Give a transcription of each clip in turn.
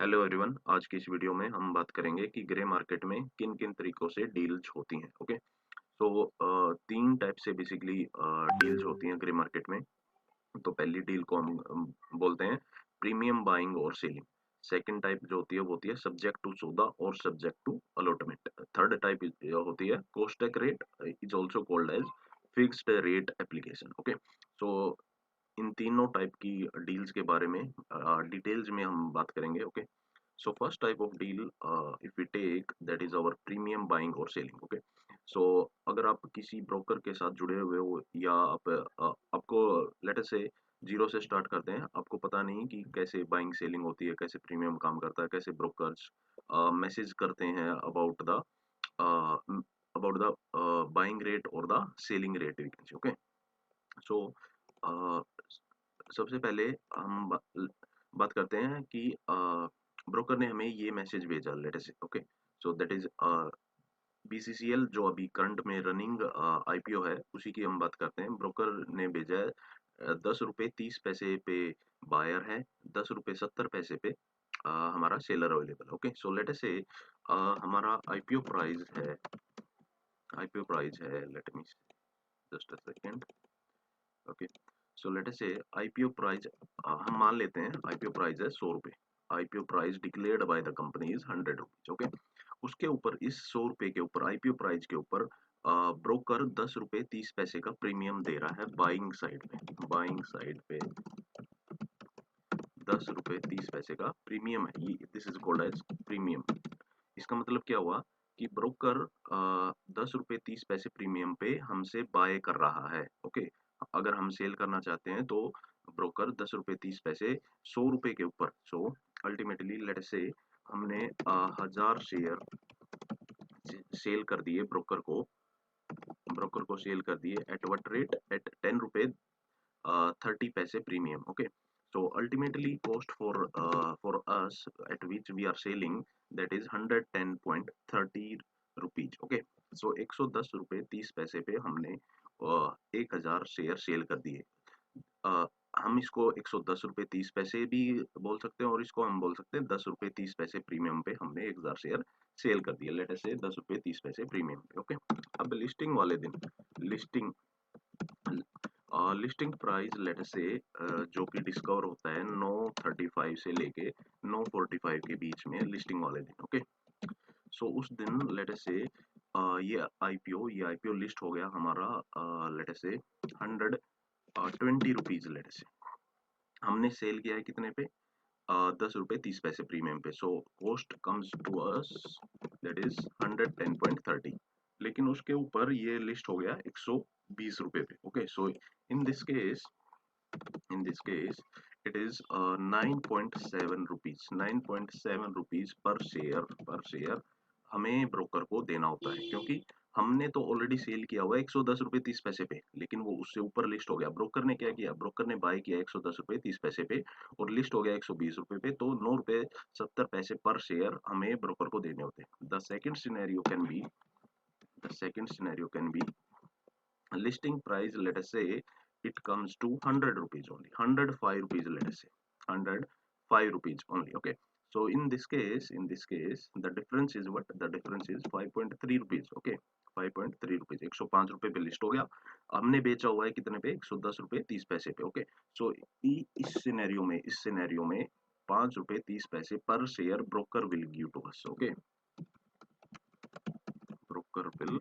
Hello everyone. आज की इस वीडियो में हम बात करेंगे कि ग्रे मार्केट में किन किन तरीकों से डील्स होती हैं। ओके, सो तीन टाइप से बेसिकली डील्स होती हैं ग्रे मार्केट में। तो पहली डील को हम बोलते हैं प्रीमियम बाइंग और सेलिंग। सेकंड टाइप जो होती है वो होती है सब्जेक्ट टू सौदा और subject to allotment. Third type होती है कोस्टक rate, is also called as fixed rate application. Okay, so in तीनों टाइप की डील्स के बारे में डिटेल्स में हम बात करेंगे। Okay, so first type of deal, if we take, that is our premium buying or selling. Okay, so अगर आप किसी ब्रोकर के साथ जुड़े हुए हो या आपको लेट अस से जीरो से स्टार्ट करते हैं, आपको पता नहीं कि कैसे बाइंग सेलिंग होती है, कैसे प्रीमियम काम करता है, कैसे ब्रोकर्स मैसेज करते हैं अबाउट द बाइंग रेट और द सेलिंग रेट। ओके, सो सबसे पहले हम बात करते हैं कि ब्रोकर ने हमें ये मैसेज भेजा, लेट अस से। Okay, so that is BCCL जो अभी करंट में रनिंग आईपीओ है, उसी की हम बात करते हैं। ब्रोकर ने भेजा है 10 रुपये 30 पैसे पे बायर है, 10 रुपये 70 पैसे पे हमारा seller available. Okay, so let us से हमारा आईपीओ प्राइस है let me just a second. Okay, so let us से आईपीओ प्राइस हम मान लेते हैं आईपीओ प्राइस है 100 रुपये। IPO price declared by the company is 100 rupees. Okay, उसके ऊपर इस 100 रुपये के ऊपर आईपीओ प्राइस के ऊपर ब्रोकर 10 रुपये 30 पैसे का प्रीमियम दे रहा है बाइंग साइड पे 10 रुपये 30 पैसे का प्रीमियम है। ये this is called as premium. इसका मतलब क्या हुआ कि ब्रोकर 10 रुपये 30 पैसे प्रीमियम पे हमसे बाय कर रहा है। ओके, अगर हम सेल करना चाहते हैं तो ब्रोकर 10 रुपये 30 पैसे 100 रुपये के ऊपर, सो अल्टीमेटली लेट से हमने 1000 शेयर सेल कर दिए ब्रोकर को सेल कर दिए एट वट रेट, एट 10 रुपये 30 पैसे premium. Okay, so ultimately cost for us at which we are selling, that is 110.30 rupees. Okay, so 110 रुपये 30 पैसे पे हमने 1000 शेयर सेल कर दिए। हम इसको 110 रुपये 30 पैसे भी बोल सकते हैं और इसको हम बोल सकते हैं 10 रुपये 30 पैसे प्रीमियम पे हमने 1000 शेयर सेल कर दिए, लेट अस से 10 रुपये 30 पैसे प्रीमियम पे। ओके, अब लिस्टिंग वाले दिन लिस्टिंग लिस्टिंग प्राइस लेट से जो कि डिस्कवर होता है 9:35 से लेके 9:45 के बीच में लिस्टिंग वाले दिन। ओके, सो उस दिन लेट से ये आईपीओ लिस्ट हो गया हमारा लेट से 120 रुपीज। लेट से हमने सेल किया है कितने पे 10 रुपये 30 पैसे premium pay, so cost comes to us that is 110.30। लेकिन उसके ऊपर ये लिस्ट हो गया 120 रुपये पे। Okay, so in this case it is 9.7 rupees 9.7 rupees पर शेयर हमें ब्रोकर को देना होता है, क्योंकि हमने तो ऑलरेडी सेल किया हुआ है 110 रुपये 30 पैसे पे, लेकिन वो उससे ऊपर लिस्ट हो गया। ब्रोकर ने क्या किया, ब्रोकर ने बाय किया 110 रुपये 30 पैसे पे और लिस्ट हो गया 120 रुपये पे, तो 9 रुपये 70 पैसे पर शेयर हमें ब्रोकर को देने होते हैं। The second scenario can be listing price, let us say it comes to 100 rupees only, 105 rupees, let us say 105 rupees only. Okay, so in this case the difference is what, the difference is 5.3 rupees. Okay, 5.3 rupees 105 रुपए पे list हो गया, हमने बेचा हुआ है कितने पे 110 रुपये 30 पैसे पे। ओके, सो इस सिनेरियो में 5 रुपये 30 पैसे per share broker will give to us. Okay, broker will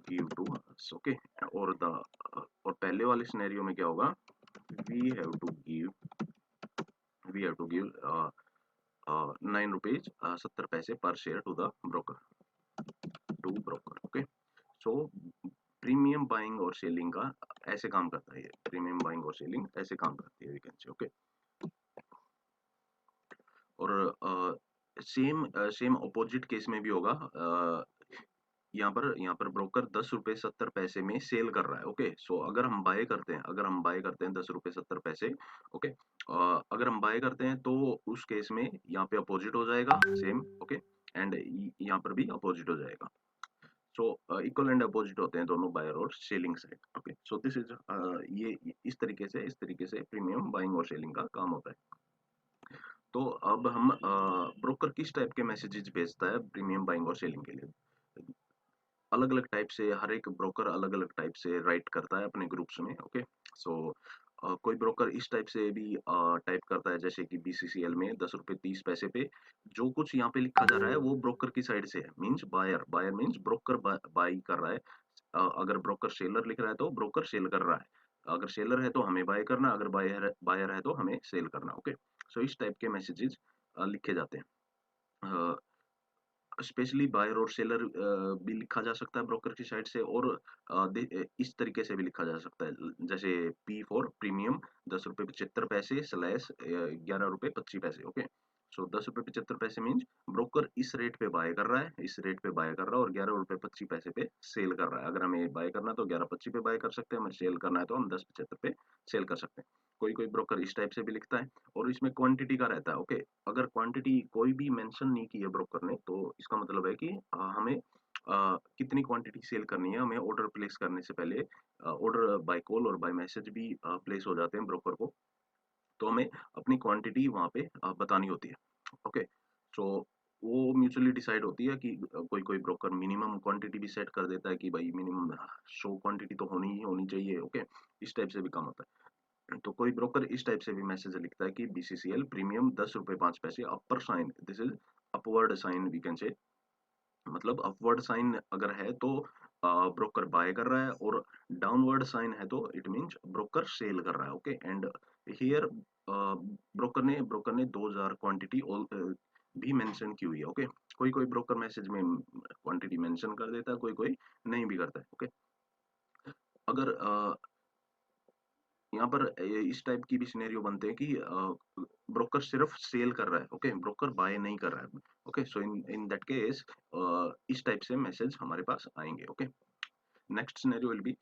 give to us. Okay, और पहले वाले सिनेरियो में क्या होगा, we have to give 9 rupees 70 पैसे per share to broker. Okay, so premium buying और सेलिंग का ऐसे काम करता है, प्रीमियम बाइंग और सेलिंग ऐसे काम करती है, वी कैन से। ओके, और सेम अपोजिट केस में भी होगा। यहाँ पर ब्रोकर 10 रुपये 70 पैसे में सेल कर रहा है। ओके, सो अगर हम बाय करते हैं 10 रुपये 70 पैसे। ओके, अगर हम बाय करते हैं तो उस केस में यहाँ पे अपोजिट हो जाएगा सेम। ओके, एंड यहाँ पर भी अपोजिट हो जाएगा। सो इक्वल एंड अपोजिट होते हैं दोनों बायर और selling side. Okay, so this is ये इस तरीके से प्रीमियम बाइंग और सेलिंग का काम होता है। तो अब हम ब्रोकर किस टाइप के मैसेजेस भेजता है प्रीमियम बाइंग और सेलिंग के लिए? अलग अलग टाइप से हर एक ब्रोकर अलग अलग टाइप से राइट करता है अपने ग्रुप्स में। ओके, सो कोई ब्रोकर इस टाइप से भी टाइप करता है, जैसे कि बीसीसीएल में 10 रुपए 30 पैसे पे जो कुछ यहाँ पे लिखा जा रहा है वो ब्रोकर की साइड से है, means buyer, buyer means broker buy कर रहा है। अगर ब्रोकर सेलर लिख रहा है तो ब्रोकर सेल कर रहा है, अगर सेलर है तो हमें बाय करना, अगर बायर बायर है तो हमें सेल करना। ओके, सो इस टाइप के मैसेजेस लिखे जाते हैं। स्पेशली बायर और सेलर भी लिखा जा सकता है ब्रोकर की साइड से, और इस तरीके से भी लिखा जा सकता है, जैसे पी फॉर प्रीमियम 10 रुपए 75 पैसे स्लैश 11 रुपए 25 पैसे। ओके, सो 10 रुपए 75 पैसे मीन्स ब्रोकर इस रेट पे बाय कर रहा है, इस रेट पे बाय कर रहा है और 11 रुपए 25 पैसे पे सेल कर रहा है। अगर हमें बाय करना है तो 11 25 पे बाय कर सकते हैं, हमें सेल करना है तो हम 10 75 पे सेल कर सकते हैं। कोई कोई ब्रोकर इस टाइप से भी लिखता है, और इसमें क्वांटिटी का रहता है। ओके, अगर क्वांटिटी कोई भी मेंशन नहीं की है ब्रोकर ने तो इसका मतलब है कि हमें कितनी क्वांटिटी सेल करनी है, हमें ऑर्डर प्लेस करने से पहले ऑर्डर बाय कॉल और बाय मैसेज भी प्लेस हो जाते हैं ब्रोकर को, तो हमें अपनी क्वांटिटी वहाँ पे बतानी होती है। ओके, सो वो म्यूचुअली डिसाइड होती है कि कोई कोई ब्रोकर मिनिमम क्वांटिटी भी सेट कर देता है कि भाई मिनिमम 100 क्वांटिटी तो होनी ही होनी चाहिए। ओके, इस टाइप से भी काम होता है। तो कोई ब्रोकर इस टाइप से भी मैसेज लिखता है कि बीसीसीएल प्रीमियम 10 रुपए 5 पैसे upper sign, this is upward sign we can say, मतलब अपवर्ड साइन अगर है तो ब्रोकर बाय कर रहा है, और डाउनवर्ड साइन है तो इट मींस ब्रोकर सेल कर रहा है। ओके, एंड हियर ब्रोकर ने 2000 क्वांटिटी भी मेंशन की हुई है। ओके, कोई कोई ब्रोकर मैसेज में क्वांटिटी मेंशन कर देता है, कोई कोई नहीं भी करता है। ओके, अगर यहाँ पर इस टाइप की भी सिनेरियो बनते हैं कि ब्रोकर सिर्फ सेल कर रहा है। ओके, ब्रोकर बाय नहीं कर रहा है। Okay, so in in that case इस टाइप से मैसेज हमारे पास आएंगे। Okay, next scenario will be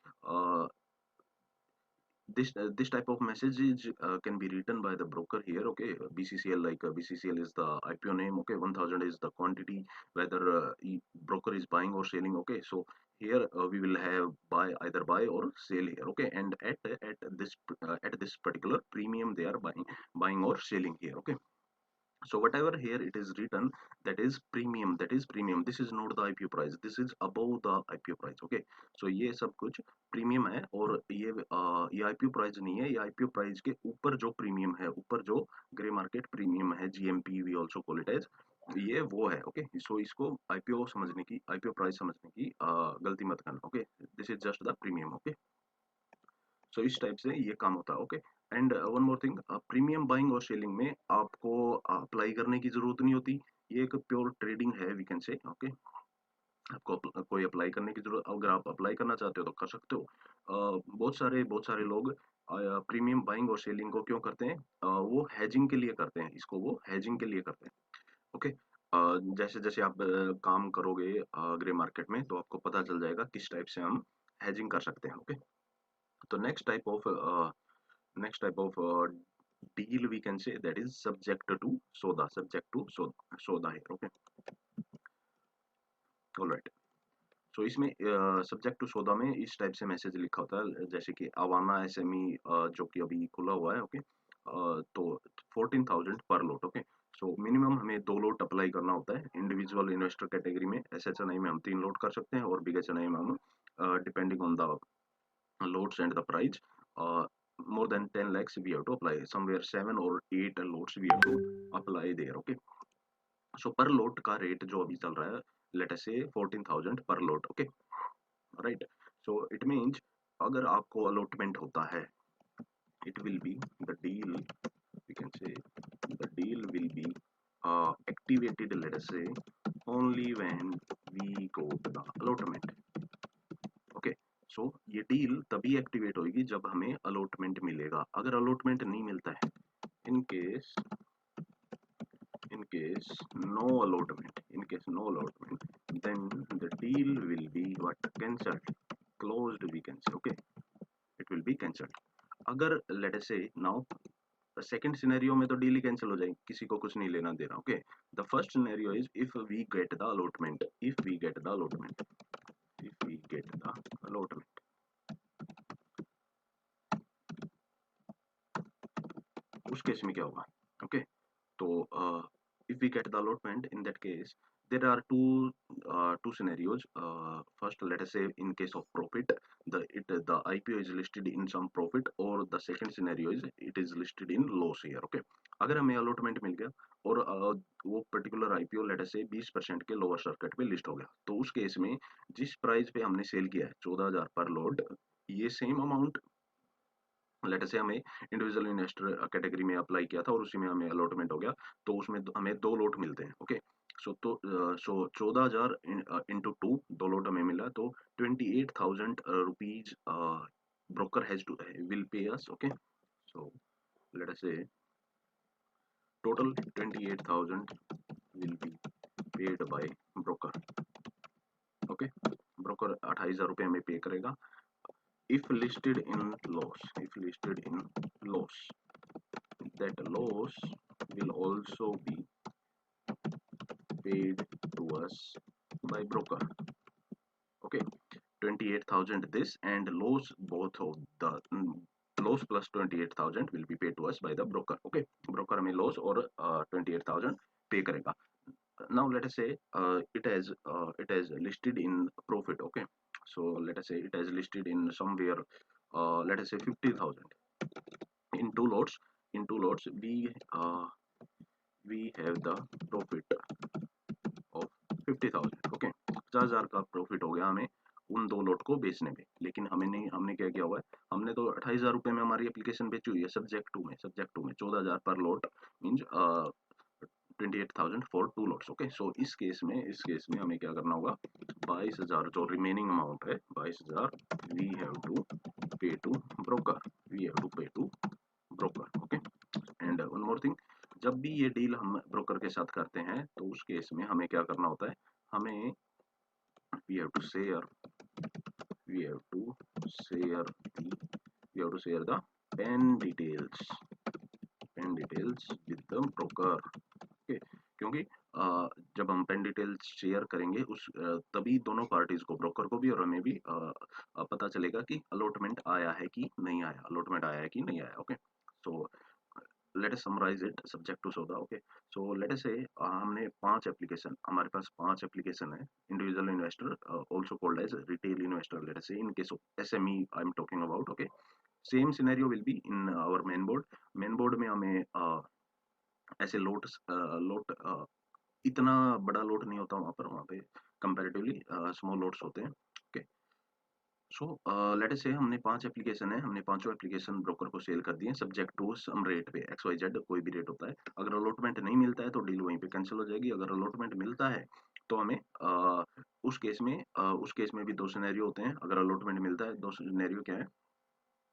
this type of message is can be written by the broker here. Okay, bccl, like bccl is the IPO name. Okay, 1000 is the quantity, whether broker is buying or selling. Okay, so here we will have buy, either buy or sell here. Okay, and at this particular premium they are buying or selling here. Okay, so whatever here it is written, that is premium, that is premium, this is not the IPO price, this is above the IPO price. Okay, so ये सब कुछ premium है, और ये IPO price नहीं है, ये IPO price के ऊपर जो प्रीमियम है, ऊपर जो ग्रे मार्केट प्रीमियम है, GMP we also call it as, ये वो है। ओके, सो इसको IPO समझने की, IPO प्राइस समझने की गलती मत करना। Okay, this is just the premium. Okay, so इस टाइप से ये काम होता है। Okay, and one more thing, premium buying और सेलिंग में आपको अप्लाई करने की जरूरत नहीं होती, ये एक प्योर ट्रेडिंग है वी कैन से। ओके, आपको कोई अप्लाई करने की जरूरत, अगर आप अप्लाई करना चाहते हो तो कर सकते हो। बहुत सारे लोग प्रीमियम बाइंग और सेलिंग को क्यों करते हैं, वो हैजिंग के लिए करते हैं, इसको वो हैजिंग के लिए करते हैं। ओके, जैसे जैसे आप काम करोगे ग्रे मार्केट में तो आपको पता चल जाएगा किस टाइप से हम हैजिंग कर सकते हैं। ओके, तो next type of deal we can say, that is subject to soda here. Okay, all right, so इसमें सब्जेक्ट टू सोदा में इस टाइप से मैसेज लिखा होता है, जैसे कि अवाना एसएमई जो कि अभी खुला हुआ है। ओके, तो 14,000 पर लोट। ओके, सो मिनिमम हमें 2 लोट अप्लाई करना होता है। इंडिविजुअल इन्वेस्टर कैटेगरी में एसएचएनआई में हम 3 लोट कर सकते हैं, और बिग एचएनआई में हम depending on the loads and the price, more than 10 lakhs we have to apply, somewhere 7 or 8 loads we have to apply there. Okay, so per lot का rate जो अभी चल रहा है, let us say 14,000 per lot. Okay, right, so it means अगर आपको allotment होता है, it will be the deal, we can say the deal will be activated, let us say, only when we got the allotment. Okay, so ये deal तभी activate होगी जब हमें allotment मिलेगा। अगर अलॉटमेंट नहीं मिलता है, in case no allotment, then the deal will be what, cancelled, closed we can say. Okay, it will be cancelled. अगर let us say now second scenario में तो डील ही कैंसिल हो जाएगी, किसी को कुछ नहीं लेना देना। Okay, the first scenario is if we get the allotment, if we get the allotment, if we get the allotment, उस केस में क्या होगा। ओके, तो if we get the allotment, in that case there are two scenarios. First, let us say in case of profit, the IPO is listed in some profit, or the second scenario is it is listed in loss here. Okay, अगर हमें allotment मिल गया और वो particular IPO late us से 20% के lower circuit पे list हो गया, तो उस केस में जिस प्राइस पे हमने सेल किया है 14,000 पर लॉट, ये सेम अमाउंट लेट अस से हमें इंडिविजुअल इन्वेस्टर कैटेगरी में अप्लाई किया था और उसी में हमें अलॉटमेंट हो गया, तो उसमें हमें दो लॉट मिलते हैं। ओके, सो 14,000 इंटू टू, दो लॉट हमें मिला, तो 28,000 rupees broker has to will pay us. Okay, so let us say total 28,000 will be paid by broker. Okay, broker 28,000 रुपये हमें पे करेगा। if listed in loss, that loss will also be paid to us by broker. Okay, 28,000 this and loss, both of the loss plus 28,000 will be paid to us by the broker. Okay, broker हमें loss और 28,000 पे करेगा। Now let us say it has listed in profit. Okay, so let us say it has listed in somewhere, let us say 50,000 in two lots. We have the profit of 50,000. Okay, 50,000 का profit हो गया हमें उन दो लोट को बेचने में, लेकिन हमने क्या किया हुआ है, हमने तो 28,000 रुपए में हमारी एप्लीकेशन बेची हुई है सब्जेक्ट टू में 14,000 पर lot means 28,000 for two lots. Okay, so इस केस में हमें क्या करना होगा, 22,000 जो रिमेनिंग अमाउंट है 22,000 we have to pay to broker. Okay, and one more thing, जब भी ये डील हम ब्रोकर के साथ करते हैं तो उस केस में हमें क्या करना होता है, हमें we have to share the pen details with the broker. Okay, क्योंकि जब हम पेन डिटेल्स शेयर करेंगे उस तभी दोनों पार्टीज को, ब्रोकर को भी और हमें भी पता चलेगा कि अलॉटमेंट आया है कि नहीं आया। Okay, so let us summarize it subject to SODA. Okay, so let us say हमने हमारे पास पांच एप्लीकेशन है, individual investor also called as retail investor. Let us say in case of SME I am talking about. Okay, same scenario will be in our main board में हमें ऐसे लोट इतना बड़ा लोट नहीं होता वहाँ पे कंपैरेटिवली स्मॉल लोट्स होते हैं। ओके, सो लेट अस से हमने पांच एप्लीकेशन है, हमने पांचों एप्लीकेशन ब्रोकर को सेल कर दिए सब्जेक्ट टू सम रेट पे, XYZ कोई भी रेट होता है। अगर अलॉटमेंट नहीं मिलता है तो डील वहीं पे कैंसिल हो जाएगी, अगर अलॉटमेंट मिलता है तो हमें उस केस में भी दो सिनेरियो होते हैं। अगर अलॉटमेंट मिलता है, दो सिनेरियो क्या है,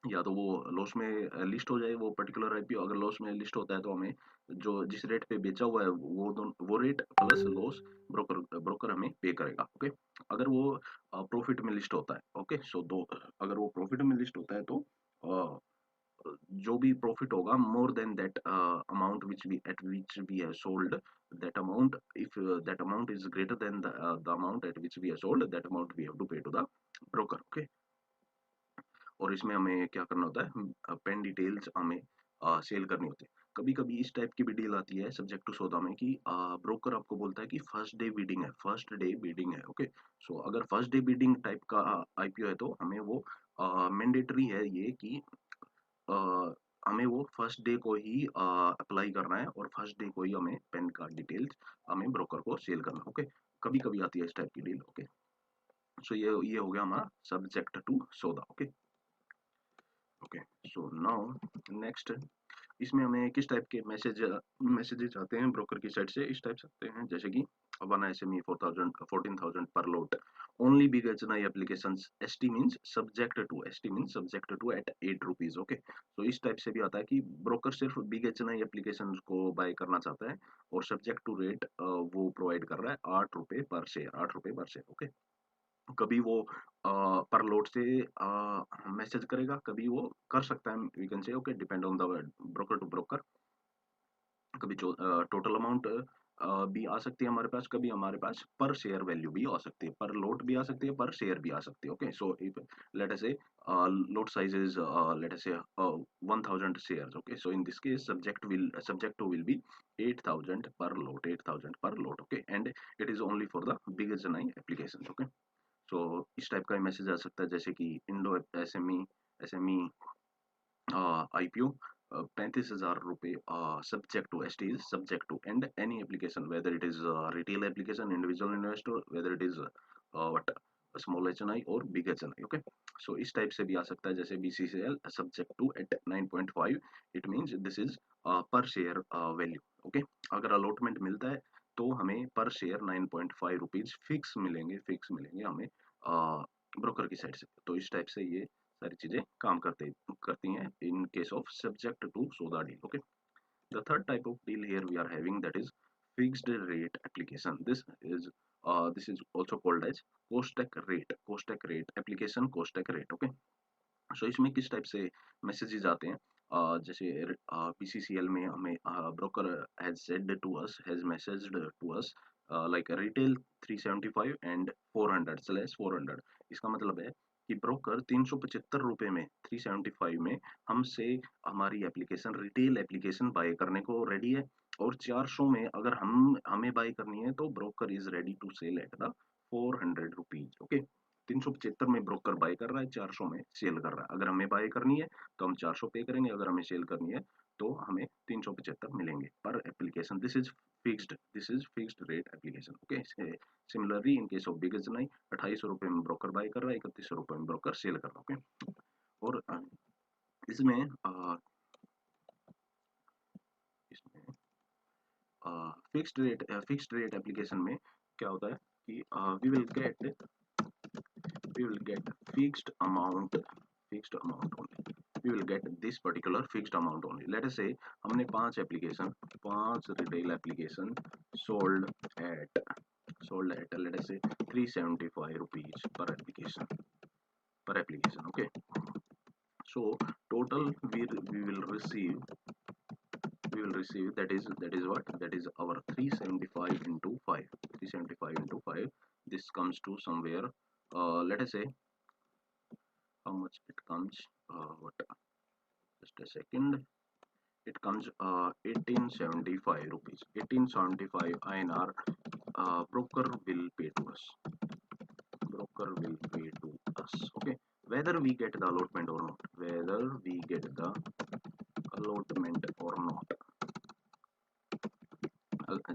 या तो वो लॉस में लिस्ट हो जाए वो पर्टिकुलर आईपीओ, अगर लॉस में लिस्ट होता है तो हमें जो जिस रेट पे बेचा हुआ है वो रेट प्लस लॉस ब्रोकर हमें पे करेगा। ओके, अगर वो प्रॉफिट में लिस्ट होता है, ओके, सो अगर वो प्रॉफिट में लिस्ट होता है तो जो भी प्रॉफिट होगा more than that amount which we have sold that amount, if that amount is greater than the amount at which we have sold, that amount we have to pay to the broker. Okay, और इसमें हमें क्या करना होता है, pen details हमें cell करनी होती है। कभी कभी इस टाइप की भी डील आती है सब्जेक्ट टू सौदा में कि ब्रोकर आपको बोलता है कि फर्स्ट डे बिडिंग है। ओके, सो अगर फर्स्ट डे बिडिंग टाइप का आईपीओ है तो हमें वो मैंडेटरी है ये कि हमें वो फर्स्ट डे को ही अप्लाई करना है और फर्स्ट डे को ही हमें पेन कार्ड डिटेल्स हमें ब्रोकर को सेल करना। ओके, कभी कभी आती है इस टाइप की डील। ओके, सो ये हो गया हमारा सब्जेक्ट टू सौदा। ओके, सो नाउ नेक्स्ट, इसमें हमें किस टाइप के मैसेजेस आते हैं ब्रोकर की साइड से, इस टाइप से आते हैं जैसे कि वन एसएमई 14,000 पर lot only big HNI applications, ST means subject to at 8 rupees. Okay, तो इस टाइप से भी आता है कि ब्रोकर सिर्फ बिग एचएनआई एप्लीकेशंस को बाय करना चाहता है और सब्जेक्ट टू रेट वो प्रोवाइड कर रहा है 8 रुपए पर शेयर। ओके, कभी वो पर लोड से मैसेज करेगा, कभी वो कर सकता है, we can say okay depend on the broker to broker. कभी टोटल अमाउंट भी आ सकती है हमारे पास, कभी हमारे पास पर शेयर वैल्यू भी आ सकती है, पर लोट भी आ सकती है, पर शेयर भी आ सकती है। Okay, so if late us से लोट साइज इज लेट अस से 1000 shares. Okay, so in this case subject to will be 8000 per lot, 8000 per lot. Okay, and it is only for the bigger applications. Okay, so इस type का message आ सकता है, जैसे कि Indo SME IPO 35,000 रुपये, subject to ST is subject to, and any application whether it is retail application, individual investor, whether it is what small HNI or big HNI. Okay, so इस type से भी आ सकता है, जैसे BCCL subject to at 9.5, it means this is per share value. Okay, अगर allotment मिलता है तो हमें पर शेयर 9.5 रुपीज फिक्स मिलेंगे हमें ब्रोकर की साइड से। तो इस टाइप से ये सारी चीजें काम करती हैं in case of subject to SODA deal. Okay, the third type of deal here we are having, that is fixed rate application. This is also called as Costek rate application, Costek rate. Okay, so इसमें किस type से messages आते हैं, जैसे BCCL में हमें broker has said to us, has messaged to us like retail 375 and 400/400। इसका मतलब है कि ब्रोकर 375 रुपए में, 375 में हमसे हमारी एप्लीकेशन, रिटेल एप्लीकेशन बाय करने को रेडी है, और 400 में अगर हमें बाय करनी है तो broker is ready to sell at the 400 rupees. Okay, 375 में ब्रोकर बाय कर रहा है, 400 में सेल कर रहा है। अगर हमें बाय करनी है तो हम 400 पे करेंगे, अगर हमें सेल करनी है तो हमें 375 मिलेंगे पर application. This is fixed rate application. Okay, similarly in case of big HNI 2800 में ब्रोकर बाय कर रहा है, 3100 में ब्रोकर सेल कर रहा है। ओके, और इसमें फिक्स्ड रेट एप्लीकेशन में क्या होता है कि we will get fixed amount only. We will get this particular fixed amount only. Let us say हमने 5 retail application sold at let us say 375 rupees per application. Okay, so total we will receive, that is what, that is our 375 into 5, 375 into 5. This comes to somewhere, let us say how much it comes, what, just a second, it comes 1875 rupees, 1875 INR. Broker will pay to us, okay, whether we get the allotment or not,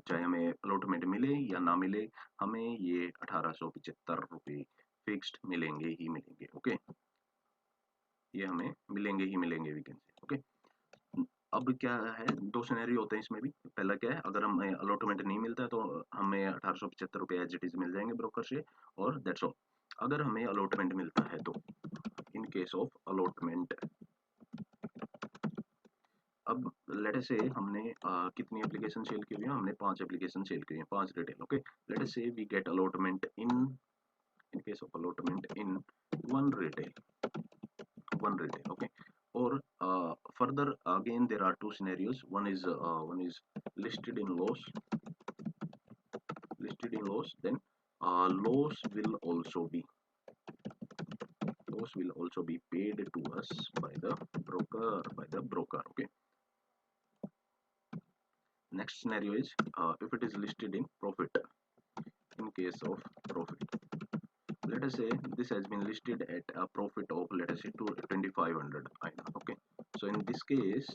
चाहे हमें allotment मिले या ना मिले, हमें ये 1875 रुपये fixed मिलेंगे ही मिलेंगे। ओके, ये हमें मिलेंगे ही मिलेंगे, वी कैन से। ओके, अब क्या है, दो सिनेरियो होते हैं इसमें भी। पहला क्या है, अगर हमें अलॉटमेंट नहीं मिलता है तो हमें 1875 रुपये एज इट इज मिल जाएंगे ब्रोकर से, और दैट्स ऑल। अगर हमें अलॉटमेंट मिलता है तो इन केस ऑफ अलॉटमेंट, अब लेट अस से हमने कितनी एप्लीकेशन सेल की हुई है, हमने 5 एप्लीकेशन सेल की हुई है, 5 retail. Okay, let us say we get allotment in case of allotment in one retail. Okay, or further again there are two scenarios. One is listed in loss, then loss will also be paid to us by the broker. Okay, next scenario is if it is listed in profit. In case of profit, let us say this has been listed at a profit of, let us say, 2500 INR. Okay, so in this case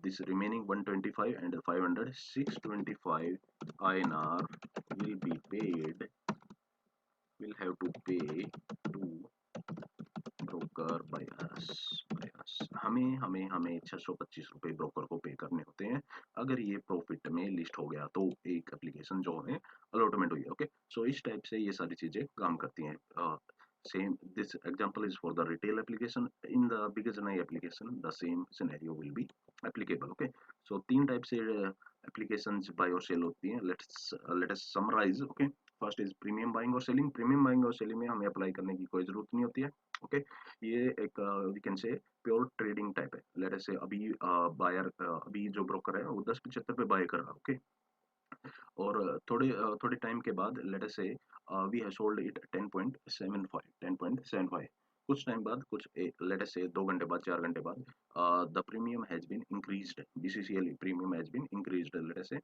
this remaining 125 and 500, 625 INR will be paid, will have to pay to broker by us. हमें 625 रुपए broker को पे करने होते हैं अगर ये profit में लिस्ट हो गया तो एक एप्लीकेशन जो है अलॉटमेंट हुई है। ओके, सो इस टाइप से ये सारी चीजें काम करती हैं। Same, this example is for the retail application. In the bigger application the same scenario will be applicable. Okay, so तीन टाइप से applications buy और sell होती हैं। let us summarize. Okay, first is premium buying और selling. Premium buying और selling में हमें apply करने की कोई जरूरत नहीं होती है। ओके, ये एक we can say pure trading type है। लेट अस से अभी बायर, अभी जो ब्रोकर है वो 10.75 पे बाय कर रहा है। ओके, और थोड़े टाइम के बाद late us say we have sold it 10.75 कुछ टाइम बाद लेट अस से 2 घंटे बाद 4 घंटे बाद the premium has been increased BCCL premium has been increased let us say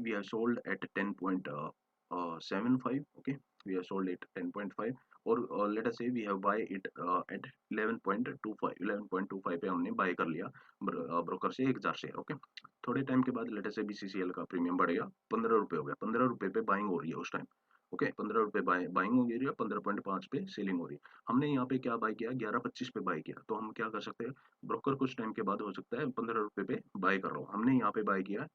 we have sold at 10.75 okay we have sold it 10.5 और let us say we have buy it at 11.25 पे हमने bye कर लिया broker से 1000 share okay थोड़े time के बाद late us से बीसीसीएल का प्रीमियम बढ़ेगा 15 रुपये हो गया 15 रुपये पे बाइंग हो रही है उस टाइम ओके 15 रुपये बाइंग हो रही है 15.5 पे सेलिंग हो रही है हमने यहाँ पे क्या बाय किया 11.25 पे बाय किया तो हम क्या कर सकते हैं ब्रोकर कुछ टाइम के बाद हो सकता है 15 रुपये पे बाय कर रहा हूँ हमने यहाँ पे बाय किया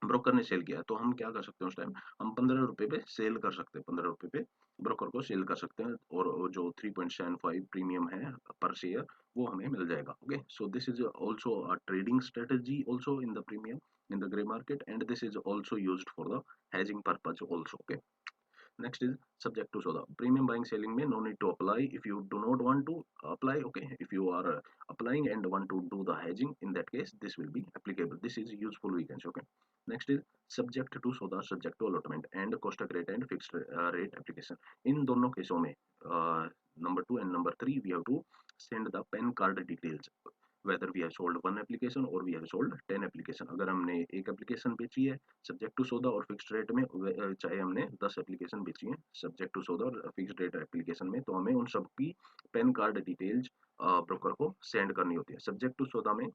ब्रोकर ने सेल किया तो हम क्या कर सकते हैं उस टाइम हम 15 रुपये पे सेल कर सकते हैं 15 रुपये पे ब्रोकर को सेल कर सकते हैं और वो जो 3.75 प्रीमियम है पर शेयर वो हमें मिल जाएगा okay so this is also a trading strategy also in the premium in the gray market and this is also used for the hedging purpose also okay next is subject to soda premium buying selling may no need to apply if you do not want to apply okay if you are applying and want to do the hedging in that case this will be applicable this is useful we can say okay next is subject to soda subject to allotment and cost rate and fixed rate application in दोनों केसों में number 2 and number 3 we have to send the PAN card details whether we have sold one application or we have sold 10 application अगर हमने एक application बेची है subject to सौदा और फिक्स्ड रेट में चाहे हमने 10 एप्लीकेशन बेची है सब्जेक्ट टू सौदा और फिक्स्ड रेट एप्लीकेशन में तो हमें उन सब की पैन कार्ड डिटेल्स ब्रोकर को सेंड करनी होती है सब्जेक्ट टू सौदा में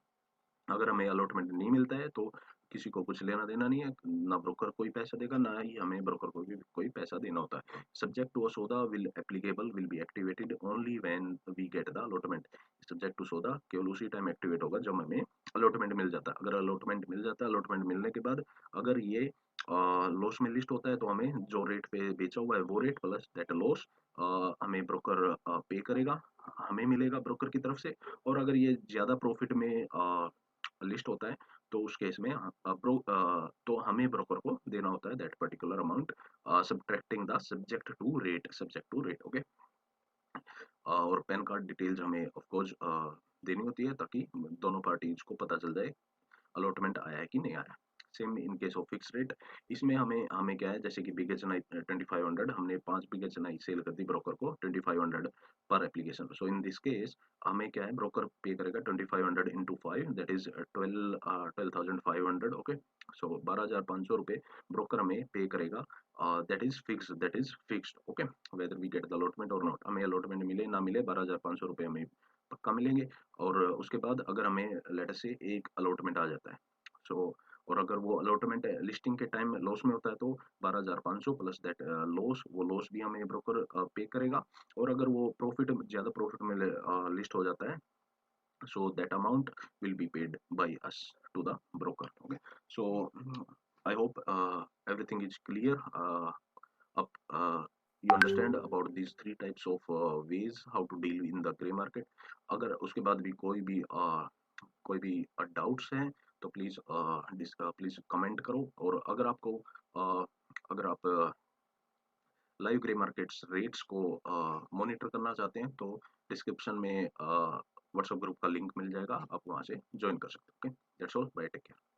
अगर हमें अलॉटमेंट नहीं मिलता है तो किसी को कुछ लेना देना नहीं है ना ब्रोकर कोई पैसा देगा ना ही हमें ब्रोकर को भी कोई पैसा देना होता है सब्जेक्ट टू सौदा will be activated only when we get the allotment subject to सौदा केवल उसी टाइम एक्टिवेट होगा जब हमें अलॉटमेंट मिल जाता है अगर अलॉटमेंट मिल जाता है अलॉटमेंट मिलने के बाद अगर ये लॉस में लिस्ट होता है तो हमें जो रेट पे बेचा हुआ है वो रेट प्लस दैट लॉस हमें ब्रोकर पे करेगा हमें मिलेगा ब्रोकर की तरफ से और अगर ये ज्यादा प्रॉफिट में लिस्ट होता है तो उस केस में तो हमें ब्रोकर को देना होता है that particular amount subtracting the subject to rate okay और पैन कार्ड डिटेल्स हमें ऑफ कोर्स देनी होती है ताकि दोनों पार्टीज को पता चल जाए अलॉटमेंट आया है कि नहीं आया same in case of fix rate इसमें हमें हमें क्या है जैसे कि बीघे चनाई 2500 हमने 5 बीघे चनाई सेल कर दी ब्रोकर को 2500 पर application so in this case हमें क्या है ब्रोकर पे करेगा 2500 into 5 that is 12,500 okay so 12,500 रुपये ब्रोकर हमें पे करेगा that is fixed okay whether we get the allotment और नॉट हमें अलॉटमेंट मिले ना मिले 12,500 रुपये हमें पक्का मिलेंगे और उसके बाद अगर हमें लेटर से एक अलॉटमेंट आ जाता है सो और अगर वो अलॉटमेंट लिस्टिंग के टाइम लॉस में होता है तो 12,500 प्लस दैट लॉस वो लॉस भी हमें ब्रोकर पे करेगा और अगर वो प्रॉफिट ज़्यादा प्रॉफिट में लिस्ट हो जाता है so that amount will be paid by us to the broker okay so I hope everything is clear up you understand about these three types of ways how to deal in the gray market अगर उसके बाद भी कोई भी doubts हैं तो please comment करो और अगर आपको अगर आप लाइव ग्रे मार्केट्स रेट्स को मॉनिटर करना चाहते हैं तो डिस्क्रिप्शन में व्हाट्सएप ग्रुप का लिंक मिल जाएगा आप वहां से ज्वाइन कर सकते हैं okay that's all bye take care